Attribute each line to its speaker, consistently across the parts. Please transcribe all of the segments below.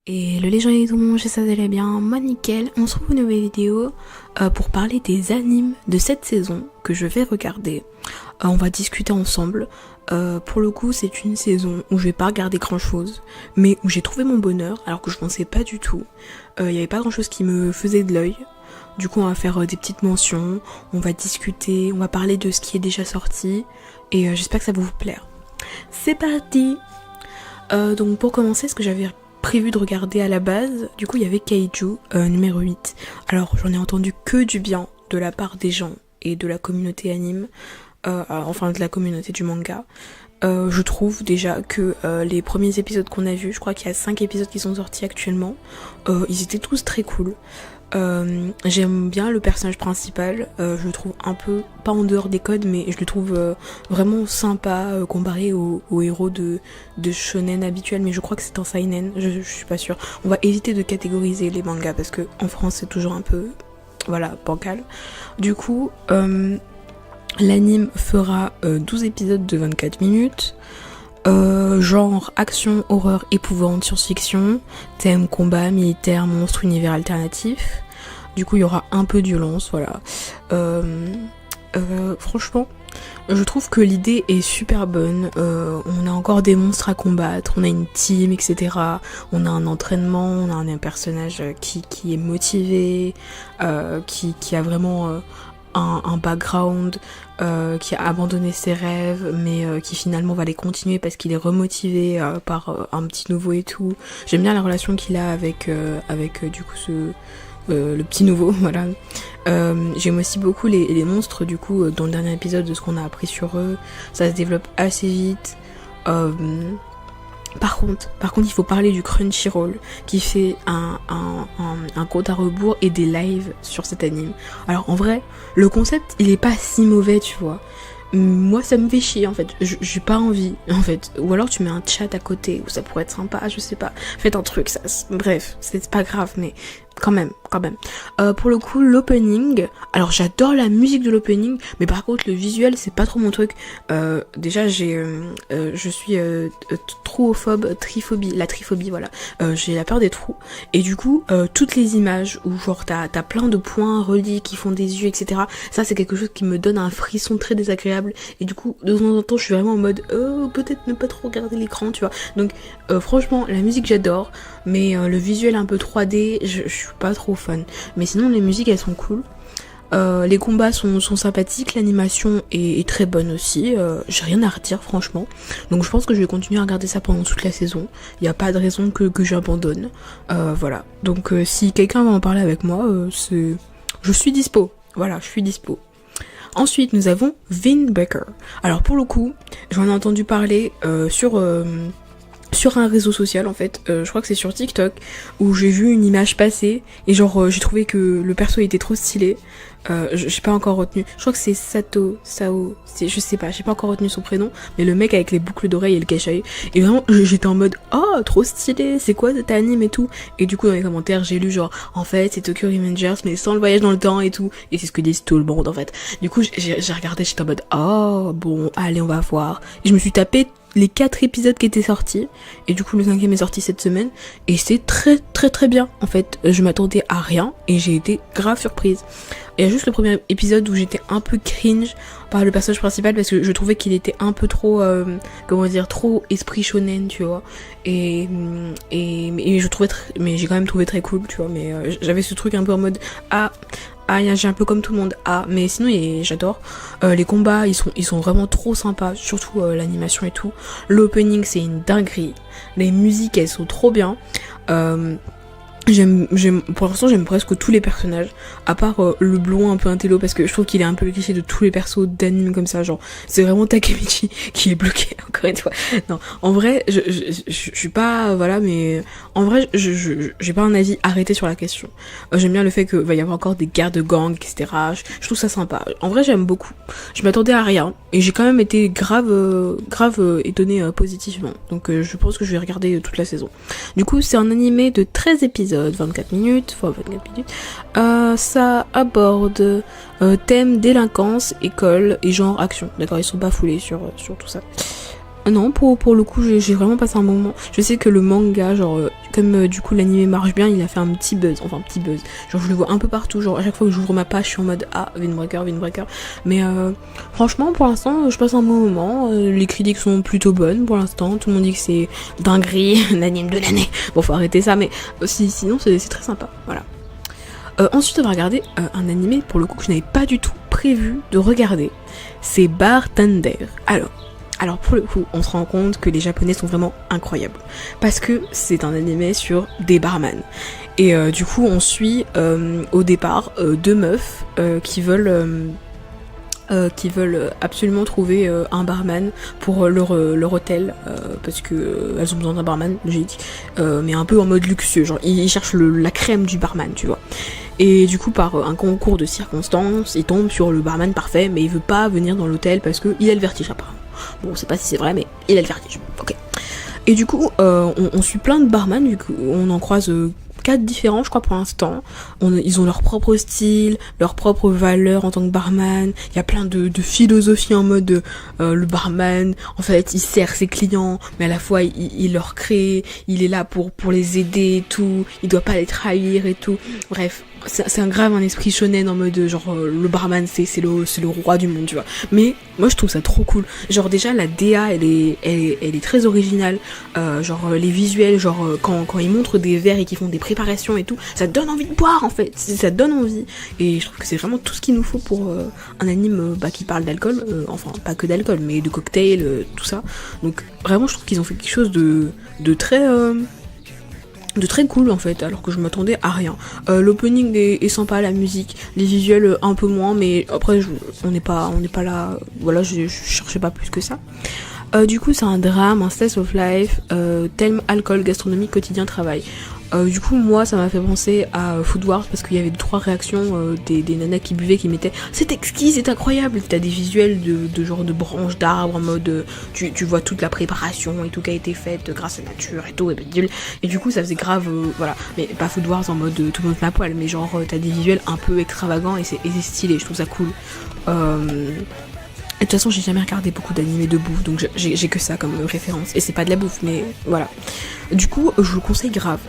Speaker 1: Et les gens et tout le monde, j'espère que ça allait bien, moi nickel, on se retrouve pour une nouvelle vidéo pour parler des animes de cette saison que je vais regarder. On va discuter ensemble. Pour le coup, c'est une saison où je vais pas regarder grand chose, mais où j'ai trouvé mon bonheur alors que je pensais pas du tout. Il y avait pas grand chose qui me faisait de l'œil. Du coup, on va faire des petites mentions, on va discuter, on va parler de ce qui est déjà sorti et j'espère que ça va vous plaire. C'est parti. Donc pour commencer, ce que j'avais prévu de regarder à la base, du coup il y avait Kaiju numéro 8. Alors j'en ai entendu que du bien de la part des gens et de la communauté anime, enfin de la communauté du manga. Je trouve déjà que les premiers épisodes qu'on a vus, je crois qu'il y a 5 épisodes qui sont sortis actuellement, ils étaient tous très cool. J'aime bien le personnage principal, je le trouve un peu, pas en dehors des codes, mais je le trouve vraiment sympa comparé au héros de shonen habituel, mais je crois que c'est un seinen, je suis pas sûre. On va éviter de catégoriser les mangas parce que en France c'est toujours un peu, voilà, bancal. Du coup, l'anime fera 12 épisodes de 24 minutes. Genre action, horreur, épouvante, science-fiction, thème combat, militaire, monstre, univers alternatif. Du coup il y aura un peu de violence, voilà. Franchement, je trouve que l'idée est super bonne. On a encore des monstres à combattre, on a une team, etc. On a un entraînement, on a un personnage qui est motivé, qui a vraiment un background, qui a abandonné ses rêves mais qui finalement va les continuer parce qu'il est remotivé par un petit nouveau et tout. J'aime bien la relation qu'il a avec du coup le petit nouveau, voilà. J'aime aussi beaucoup les monstres, du coup dans le dernier épisode, de ce qu'on a appris sur eux, ça se développe assez vite. Par contre, il faut parler du Crunchyroll qui fait un compte à rebours et des lives sur cet anime. Alors en vrai, le concept il est pas si mauvais, tu vois. Moi ça me fait chier en fait, j'ai pas envie en fait. Ou alors tu mets un chat à côté où ça pourrait être sympa, je sais pas. Faites un truc, ça, bref, c'est pas grave, mais quand même. Pour le coup, l'opening, alors j'adore la musique de l'opening, mais par contre le visuel c'est pas trop mon truc. Déjà je suis trouophobe, la triphobie, voilà. J'ai la peur des trous, et du coup toutes les images où genre t'as plein de points reliés qui font des yeux, etc. Ça c'est quelque chose qui me donne un frisson très désagréable, et du coup de temps en temps je suis vraiment en mode peut-être ne pas trop regarder l'écran, tu vois. Donc franchement la musique j'adore, mais le visuel un peu 3D, je suis pas trop fan. Mais sinon les musiques elles sont cool. Les combats sont sympathiques, l'animation est très bonne aussi, j'ai rien à redire franchement. Donc je pense que je vais continuer à regarder ça pendant toute la saison. Il n'y a pas de raison que j'abandonne. Voilà. Donc si quelqu'un va en parler avec moi, je suis dispo. Voilà, je suis dispo. Ensuite nous avons Vin Baker. Alors pour le coup, j'en ai entendu parler sur un réseau social en fait, je crois que c'est sur TikTok, où j'ai vu une image passer et genre j'ai trouvé que le perso était trop stylé. J'ai pas encore retenu, je crois que c'est Sao, je sais pas, j'ai pas encore retenu son prénom, mais le mec avec les boucles d'oreilles et le cache-œil, et vraiment j'étais en mode oh trop stylé, c'est quoi cet anime et tout. Et du coup dans les commentaires j'ai lu genre en fait c'est Tokyo Revengers mais sans le voyage dans le temps et tout, et c'est ce que disent tout le monde en fait. Du coup j'ai regardé, j'étais en mode oh bon allez on va voir, et je me suis tapé les 4 épisodes qui étaient sortis, et du coup le 5e est sorti cette semaine, et c'est très très très bien en fait. Je m'attendais à rien et j'ai été grave surprise. Il y a juste le premier épisode où j'étais un peu cringe par le personnage principal parce que je trouvais qu'il était un peu trop trop esprit shonen, tu vois, et je trouvais mais j'ai quand même trouvé très cool, tu vois, mais j'avais ce truc un peu en mode j'ai un peu comme tout le monde. Mais sinon j'adore. Les combats ils sont vraiment trop sympas, surtout l'animation et tout. L'opening c'est une dinguerie. Les musiques elles sont trop bien. Pour l'instant j'aime presque tous les personnages, à part le blond un peu intello, parce que je trouve qu'il est un peu le cliché de tous les persos d'anime comme ça, genre c'est vraiment Takemichi qui est bloqué encore une fois. Non, en vrai je suis pas, voilà, mais en vrai j'ai pas un avis arrêté sur la question. J'aime bien le fait que va y avoir encore des guerres de gangs, etc. Je trouve ça sympa. En vrai j'aime beaucoup. Je m'attendais à rien et j'ai quand même été grave étonnée positivement. Donc je pense que je vais regarder toute la saison. Du coup c'est un animé de 13 épisodes, 24 minutes, ça aborde thème délinquance, école et genre action. D'accord, ils sont pas foulés sur tout ça. Non, pour le coup, j'ai vraiment passé un bon moment. Je sais que le manga, genre, comme du coup l'anime marche bien, il a fait un petit buzz. Enfin, un petit buzz. Genre, je le vois un peu partout. Genre, à chaque fois que j'ouvre ma page, je suis en mode ah, Windbreaker. Mais franchement, pour l'instant, je passe un bon moment. Les critiques sont plutôt bonnes pour l'instant. Tout le monde dit que c'est dinguerie, l'anime de l'année. Bon, faut arrêter ça, mais sinon, c'est très sympa. Voilà. Ensuite, on va regarder un animé, pour le coup, que je n'avais pas du tout prévu de regarder. C'est Bartender. Alors pour le coup, on se rend compte que les Japonais sont vraiment incroyables. Parce que c'est un animé sur des barman. Et du coup, on suit au départ deux meufs qui veulent absolument trouver un barman pour leur hôtel parce que elles ont besoin d'un barman, j'ai dit, mais un peu en mode luxueux, genre ils cherchent la crème du barman, tu vois. Et du coup, par un concours de circonstances, ils tombent sur le barman parfait, mais il veut pas venir dans l'hôtel parce que il a le vertige apparemment. Bon, on sait pas si c'est vrai, mais il a le vertige. Ok. Et du coup, on suit plein de barman, du coup, on en croise 4 différents, je crois, pour l'instant. Ils ont leur propre style, leur propre valeur en tant que barman. Il y a plein de philosophie en mode le barman, en fait, il sert ses clients, mais à la fois, il leur crée, il est là pour les aider et tout, il doit pas les trahir et tout. Bref, c'est un grave un esprit shonen en mode genre le barman c'est le roi du monde, tu vois. Mais moi je trouve ça trop cool. Genre déjà la DA elle est très originale. Genre les visuels, genre quand ils montrent des verres et qu'ils font des préparations et tout, ça donne envie de boire en fait. Ça donne envie. Et je trouve que c'est vraiment tout ce qu'il nous faut pour un anime qui parle d'alcool. Enfin pas que d'alcool mais de cocktails, tout ça. Donc vraiment je trouve qu'ils ont fait quelque chose de très cool en fait, alors que je m'attendais à rien. L'opening est sympa, la musique, les visuels un peu moins, mais après on n'est pas là, voilà, je cherchais pas plus que ça. Du coup c'est un drame, un slice of life, thème alcool, gastronomie, quotidien, travail. Du coup moi ça m'a fait penser à Food Wars parce qu'il y avait 2-3 réactions des nanas qui buvaient qui mettaient c'est exquis, c'est incroyable, t'as des visuels de genre de branches d'arbres en mode tu vois toute la préparation et tout qui a été faite grâce à la nature et tout et du coup ça faisait grave voilà, mais pas Food Wars en mode tout le monde fait la poêle, mais genre t'as des visuels un peu extravagants et c'est stylé, je trouve ça cool. Et de toute façon j'ai jamais regardé beaucoup d'animés de bouffe, donc j'ai que ça comme référence, et c'est pas de la bouffe mais voilà. Du coup je vous le conseille grave,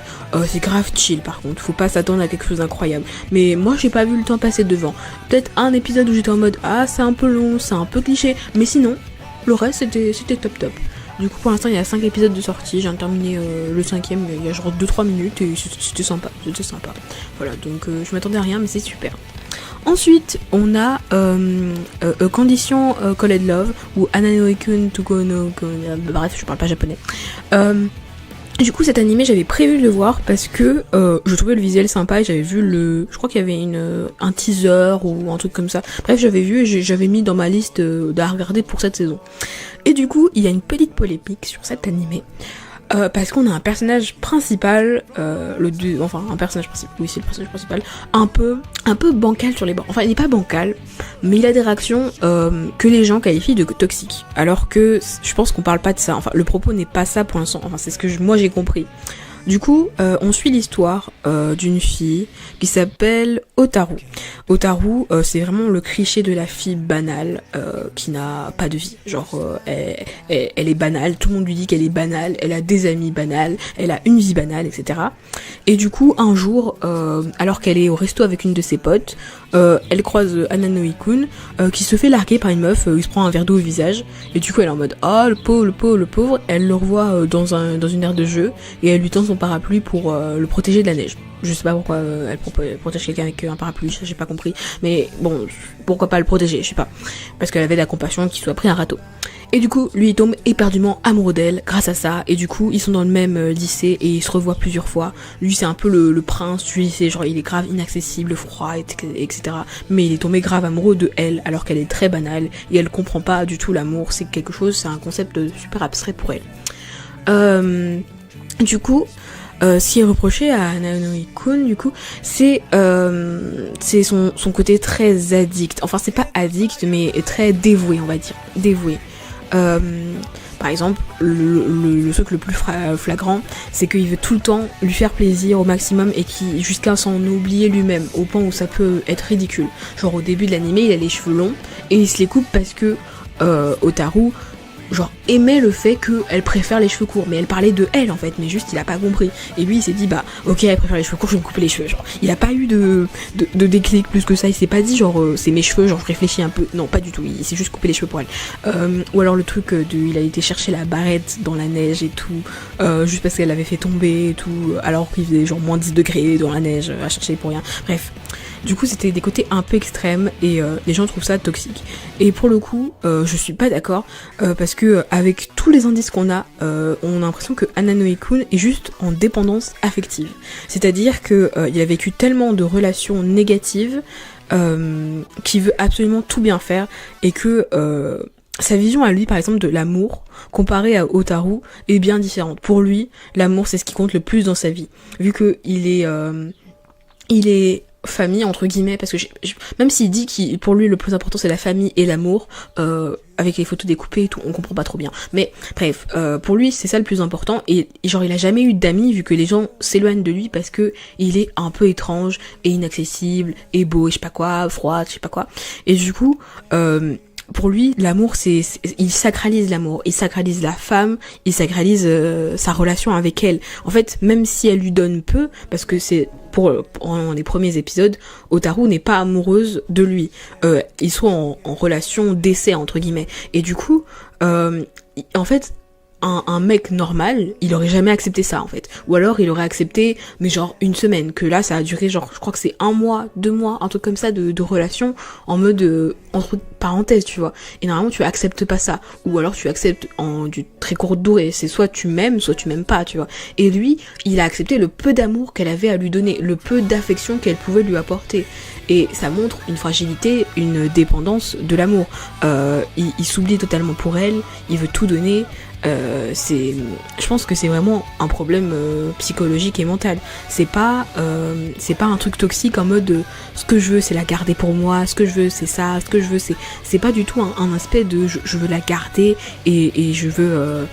Speaker 1: c'est grave chill par contre, faut pas s'attendre à quelque chose d'incroyable, mais moi j'ai pas vu le temps passer devant. Peut-être un épisode où j'étais en mode ah c'est un peu long, c'est un peu cliché, mais sinon le reste c'était top. Du coup pour l'instant il y a 5 épisodes de sortie, j'ai terminé le 5ème il y a genre 2-3 minutes et c'était sympa. Voilà, donc je m'attendais à rien mais c'est super. Ensuite, on a Condition Called Love ou Ananoikun Tuko no bref, je parle pas japonais. Du coup, cet animé, j'avais prévu de le voir parce que je trouvais le visuel sympa et j'avais vu je crois qu'il y avait un teaser ou un truc comme ça. Bref, j'avais vu et j'avais mis dans ma liste à regarder pour cette saison. Et du coup, il y a une petite polémique sur cet animé. Parce qu'on a un personnage principal, un personnage principal, oui c'est le personnage principal, un peu bancal sur les bords. Enfin il n'est pas bancal, mais il a des réactions que les gens qualifient de toxiques. Alors que je pense qu'on parle pas de ça, enfin le propos n'est pas ça pour l'instant, enfin c'est ce que moi j'ai compris. Du coup, on suit l'histoire d'une fille qui s'appelle Otaru. Otaru, c'est vraiment le cliché de la fille banale qui n'a pas de vie. Genre, elle est banale, tout le monde lui dit qu'elle est banale, elle a des amis banales, elle a une vie banale, etc. Et du coup, un jour, alors qu'elle est au resto avec une de ses potes, elle croise Ananoikun qui se fait larguer par une meuf, il se prend un verre d'eau au visage, et du coup elle est en mode ah le pauvre, elle le revoit dans une aire de jeu, et elle lui tend son parapluie pour le protéger de la neige. Je sais pas pourquoi elle protège quelqu'un avec un parapluie, j'ai pas compris, mais bon, pourquoi pas le protéger, je sais pas, parce qu'elle avait de la compassion qu'il soit pris un râteau. Et du coup, lui il tombe éperdument amoureux d'elle grâce à ça, et du coup ils sont dans le même lycée et ils se revoient plusieurs fois. Lui c'est un peu le prince du lycée, genre il est grave inaccessible, froid, etc. Mais il est tombé grave amoureux de elle alors qu'elle est très banale et elle comprend pas du tout l'amour, c'est c'est un concept super abstrait pour elle. Du coup, ce qui est reproché à Ananoikun, du coup, c'est son côté très addict. Enfin, c'est pas addict, mais très dévoué, on va dire. Dévoué. Par exemple, le truc le plus flagrant, c'est qu'il veut tout le temps lui faire plaisir au maximum et jusqu'à s'en oublier lui-même, au point où ça peut être ridicule. Genre au début de l'animé, il a les cheveux longs et il se les coupe parce que Otaru genre aimait le fait qu'elle préfère les cheveux courts, mais elle parlait de elle en fait, mais juste il a pas compris. Et lui il s'est dit bah ok elle préfère les cheveux courts, je vais me couper les cheveux, genre il a pas eu de déclic plus que ça, il s'est pas dit genre c'est mes cheveux, genre je réfléchis un peu, non pas du tout, il s'est juste coupé les cheveux pour elle. Ou alors le truc il a été chercher la barrette dans la neige et tout, juste parce qu'elle l'avait fait tomber et tout, alors qu'il faisait genre moins 10 degrés dans la neige à chercher pour rien, bref. Du coup, c'était des côtés un peu extrêmes et les gens trouvent ça toxique. Et pour le coup, je suis pas d'accord parce que avec tous les indices qu'on a, on a l'impression que Hananoe-kun est juste en dépendance affective. C'est-à-dire que il a vécu tellement de relations négatives qu'il veut absolument tout bien faire et que sa vision à lui, par exemple, de l'amour, comparée à Hotaru, est bien différente. Pour lui, l'amour, c'est ce qui compte le plus dans sa vie. Vu que il est famille entre guillemets, parce que même s'il dit que pour lui le plus important c'est la famille et l'amour, avec les photos découpées et tout, on comprend pas trop bien, mais bref, pour lui c'est ça le plus important, et genre il a jamais eu d'amis vu que les gens s'éloignent de lui parce que il est un peu étrange et inaccessible et beau et je sais pas quoi, froid, je sais pas quoi, et du coup pour lui, l'amour, il sacralise l'amour, il sacralise la femme, il sacralise sa relation avec elle. En fait, même si elle lui donne peu, parce que c'est pour les premiers épisodes, Hotaru n'est pas amoureuse de lui. Ils sont en relation d'essai entre guillemets. Et du coup, en fait, un mec normal, il aurait jamais accepté ça en fait. Ou alors il aurait accepté, mais genre une semaine, que là ça a duré genre, je crois que c'est 1 mois, 2 mois, un truc comme ça de relation, en mode entre parenthèses, tu vois. Et normalement tu acceptes pas ça. Ou alors tu acceptes en du très courte durée. C'est soit tu m'aimes, soit tu m'aimes pas, tu vois. Et lui, il a accepté le peu d'amour qu'elle avait à lui donner, le peu d'affection qu'elle pouvait lui apporter. Et ça montre une fragilité, une dépendance de l'amour. Il s'oublie totalement pour elle, il veut tout donner. Je pense que c'est vraiment un problème psychologique et mental. C'est pas un truc toxique en mode ce que je veux c'est la garder pour moi, ce que je veux c'est ça, ce que je veux c'est pas du tout un aspect de je veux la garder et je veux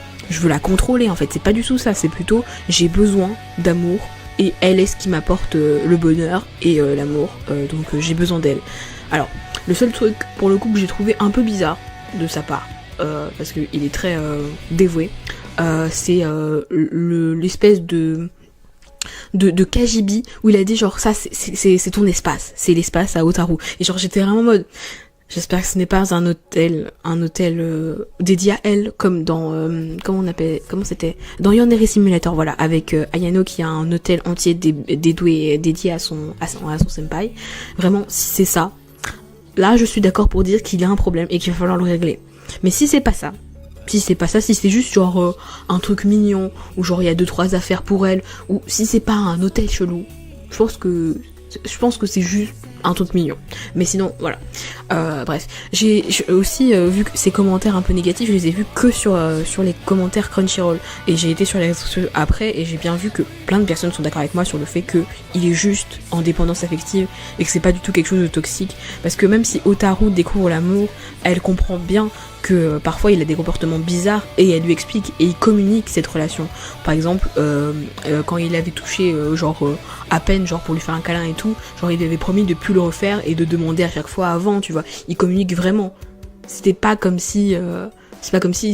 Speaker 1: la contrôler en fait. C'est pas du tout ça, c'est plutôt j'ai besoin d'amour et elle est ce qui m'apporte le bonheur et l'amour, donc j'ai besoin d'elle. Alors le seul truc pour le coup que j'ai trouvé un peu bizarre de sa part, parce qu'il est très dévoué, c'est l'espèce de KGB où il a dit genre ça c'est ton espace, c'est l'espace à Hotaru, et genre j'étais vraiment en mode j'espère que ce n'est pas un hôtel dédié à elle comme dans comment c'était dans Yandere Simulator, voilà, avec Ayano qui a un hôtel entier dédié à son senpai. Vraiment si c'est ça, là je suis d'accord pour dire qu'il y a un problème et qu'il va falloir le régler. Mais si c'est pas ça, si c'est juste genre un truc mignon, ou genre il y a 2-3 affaires pour elle, ou si c'est pas un hôtel chelou, je pense que c'est juste un truc mignon. Mais sinon, voilà. Bref, j'ai aussi vu que ces commentaires un peu négatifs, je les ai vus que sur les commentaires Crunchyroll. Et j'ai été sur les réseaux sociaux après, et j'ai bien vu que plein de personnes sont d'accord avec moi sur le fait que il est juste en dépendance affective, et que c'est pas du tout quelque chose de toxique. Parce que même si Hotaru découvre l'amour, elle comprend bien que parfois il a des comportements bizarres, et elle lui explique, et il communique cette relation. Par exemple, quand il avait touché à peine, genre pour lui faire un câlin et tout, genre il lui avait promis de plus le refaire et de demander à chaque fois avant, tu vois. Il communique vraiment. C'est pas comme s'il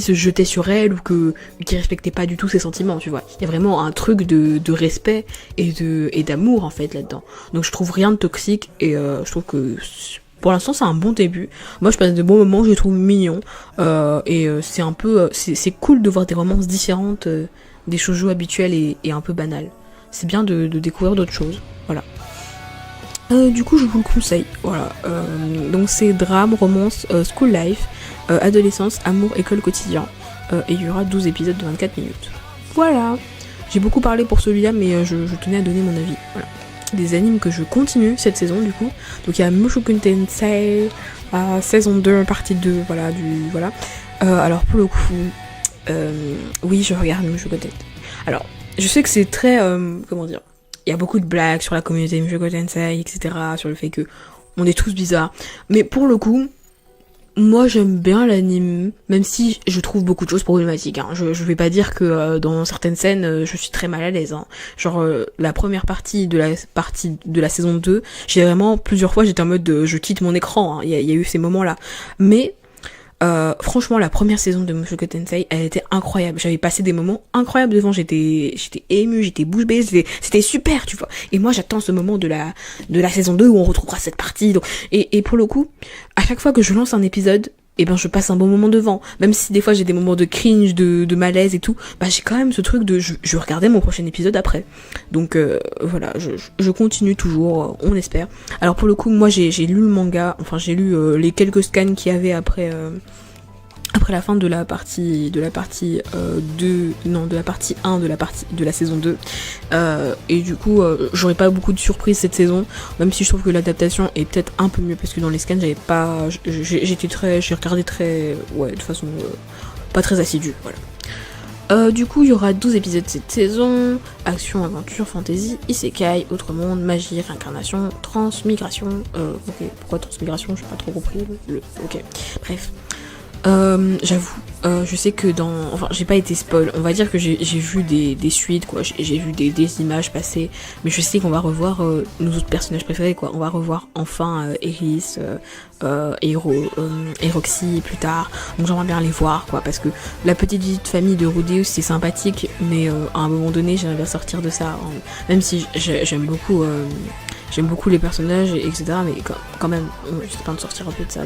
Speaker 1: se jetait sur elle, ou qu'il respectait pas du tout ses sentiments, tu vois. Il y a vraiment un truc de respect et d'amour en fait là-dedans. Donc je trouve rien de toxique, et je trouve que pour l'instant c'est un bon début. Moi je passe de bons moments, je les trouve mignons, et c'est un peu c'est cool de voir des romances différentes des shoujo habituelles et un peu banales. C'est bien de découvrir d'autres choses, voilà. Du coup je vous le conseille, voilà. Donc c'est drame, romance, school life, adolescence, amour, école, quotidien, et il y aura 12 épisodes de 24 minutes. Voilà, j'ai beaucoup parlé pour celui-là, mais je tenais à donner mon avis, voilà. Des animes que je continue cette saison du coup, donc il y a Mushoku Tensei saison 2 partie 2, voilà, alors pour le coup oui je regarde Mushoku Tensei. Alors je sais que c'est très comment dire, il y a beaucoup de blagues sur la communauté Mushoku Tensei, etc., sur le fait que on est tous bizarres, mais pour le coup moi j'aime bien l'anime, même si je trouve beaucoup de choses problématiques, hein. Je vais pas dire que dans certaines scènes je suis très mal à l'aise, hein. Genre la première partie de la saison 2, j'ai vraiment plusieurs fois j'étais en mode je quitte mon écran, hein. Il y a eu ces moments là, mais Franchement, la première saison de Mushoku Tensei, elle était incroyable. J'avais passé des moments incroyables devant. J'étais émue, j'étais bouche bée. C'était super, tu vois. Et moi, j'attends ce moment de la saison 2 où on retrouvera cette partie. Donc, et pour le coup, à chaque fois que je lance un épisode, eh ben je passe un bon moment devant. Même si des fois j'ai des moments de cringe, de malaise et tout, bah j'ai quand même ce truc de je regardais mon prochain épisode après. Donc voilà, je continue toujours, on espère. Alors pour le coup, moi j'ai lu le manga, enfin j'ai lu les quelques scans qu'il y avait après la fin de la partie 2, de la partie 1 de la saison 2. Et du coup, j'aurais pas beaucoup de surprises cette saison, même si je trouve que l'adaptation est peut-être un peu mieux, parce que dans les scans, j'ai regardé très, de façon pas très assidue, voilà. Du coup, il y aura 12 épisodes cette saison. Action, aventure, fantasy, isekai, autre monde, magie, réincarnation, transmigration. Ok, pourquoi transmigration? J'ai pas trop compris. Ok, bref. J'avoue, je sais que enfin, j'ai pas été spoil, on va dire que j'ai vu des suites, quoi, j'ai vu des images passer, mais je sais qu'on va revoir nos autres personnages préférés, quoi. On va revoir enfin Eris, et Roxy plus tard, donc j'aimerais bien les voir, quoi, parce que la petite vie de famille de Rudeus c'est sympathique, mais à un moment donné j'aimerais bien sortir de ça, hein. Même si j'aime beaucoup les personnages, etc. Mais quand même, j'essaie pas de sortir un peu de ça,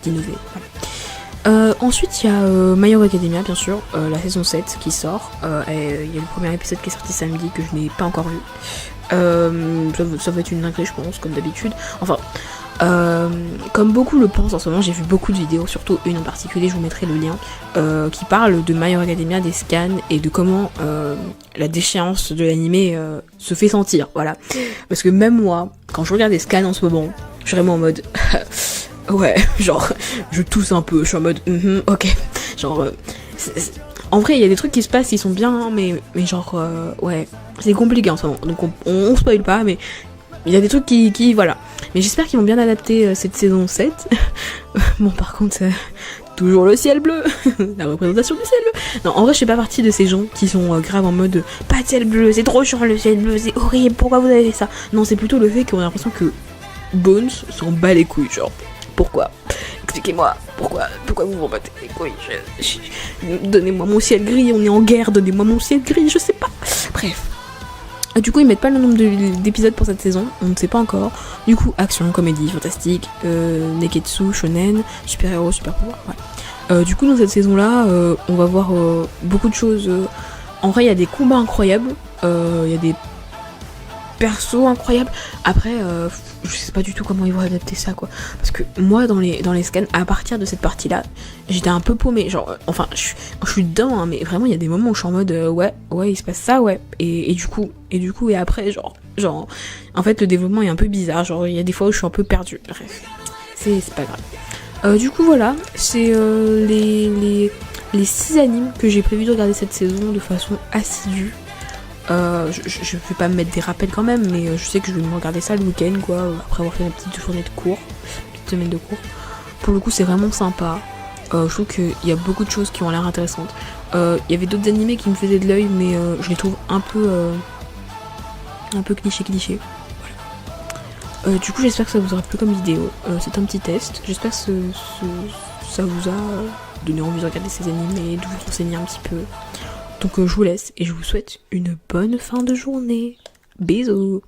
Speaker 1: d'innover. Voilà. Ensuite, il y a My Hero Academia, bien sûr, la saison 7 qui sort. Il y a le premier épisode qui est sorti samedi que je n'ai pas encore vu. Ça va être une dinguerie, je pense, comme d'habitude. Enfin, comme beaucoup le pensent en ce moment, j'ai vu beaucoup de vidéos, surtout une en particulier, je vous mettrai le lien, qui parle de My Hero Academia, des scans et de comment la déchéance de l'animé se fait sentir, voilà. Parce que même moi, quand je regarde des scans en ce moment, je suis vraiment en mode ouais, genre je tousse un peu, je suis en mode ok, genre en vrai il y a des trucs qui se passent, ils sont bien, hein, mais genre ouais, c'est compliqué en ce moment, donc on spoil pas, mais il y a des trucs qui voilà. Mais j'espère qu'ils vont bien adapter cette saison 7. Bon, par contre, toujours le ciel bleu. La représentation du ciel bleu. Non, en vrai, je fais pas partie de ces gens qui sont grave en mode pas de ciel bleu, c'est trop chiant le ciel bleu, c'est horrible, pourquoi vous avez fait ça? Non, c'est plutôt le fait qu'on a l'impression que Bones s'en bat les couilles, genre. Pourquoi? Expliquez-moi, pourquoi vous vous battez les couilles? Donnez-moi mon ciel gris, on est en guerre, donnez-moi mon ciel gris, je sais pas. Bref. Du coup, ils mettent pas le nombre d'épisodes pour cette saison, on ne sait pas encore. Du coup, action, comédie, fantastique, neketsu, shonen, super-héros, super-pouvoir, ouais. Du coup, dans cette saison-là, on va voir beaucoup de choses. En vrai, il y a des combats incroyables, il y a des persos incroyables. Après, je sais pas du tout comment ils vont adapter ça, quoi. Parce que moi, dans les scans, à partir de cette partie-là, j'étais un peu paumée. Genre, enfin, je suis dedans, hein, mais vraiment, il y a des moments où je suis en mode, ouais, il se passe ça, ouais. Et du coup, et après, genre, en fait, le développement est un peu bizarre. Genre, il y a des fois où je suis un peu perdue. Bref, c'est pas grave. Du coup, voilà, c'est les 6 animes que j'ai prévu de regarder cette saison de façon assidue. Je vais pas me mettre des rappels quand même, mais je sais que je vais me regarder ça le week-end, quoi, après avoir fait ma petite journée de cours, petite semaine de cours. Pour le coup, c'est vraiment sympa. Je trouve qu'il y a beaucoup de choses qui ont l'air intéressantes. Il y avait d'autres animés qui me faisaient de l'œil, mais je les trouve un peu cliché. Voilà. Du coup, j'espère que ça vous aura plu comme vidéo. C'est un petit test. J'espère que ça vous a donné envie de regarder ces animés, de vous renseigner un petit peu. Donc je vous laisse et je vous souhaite une bonne fin de journée. Bisous.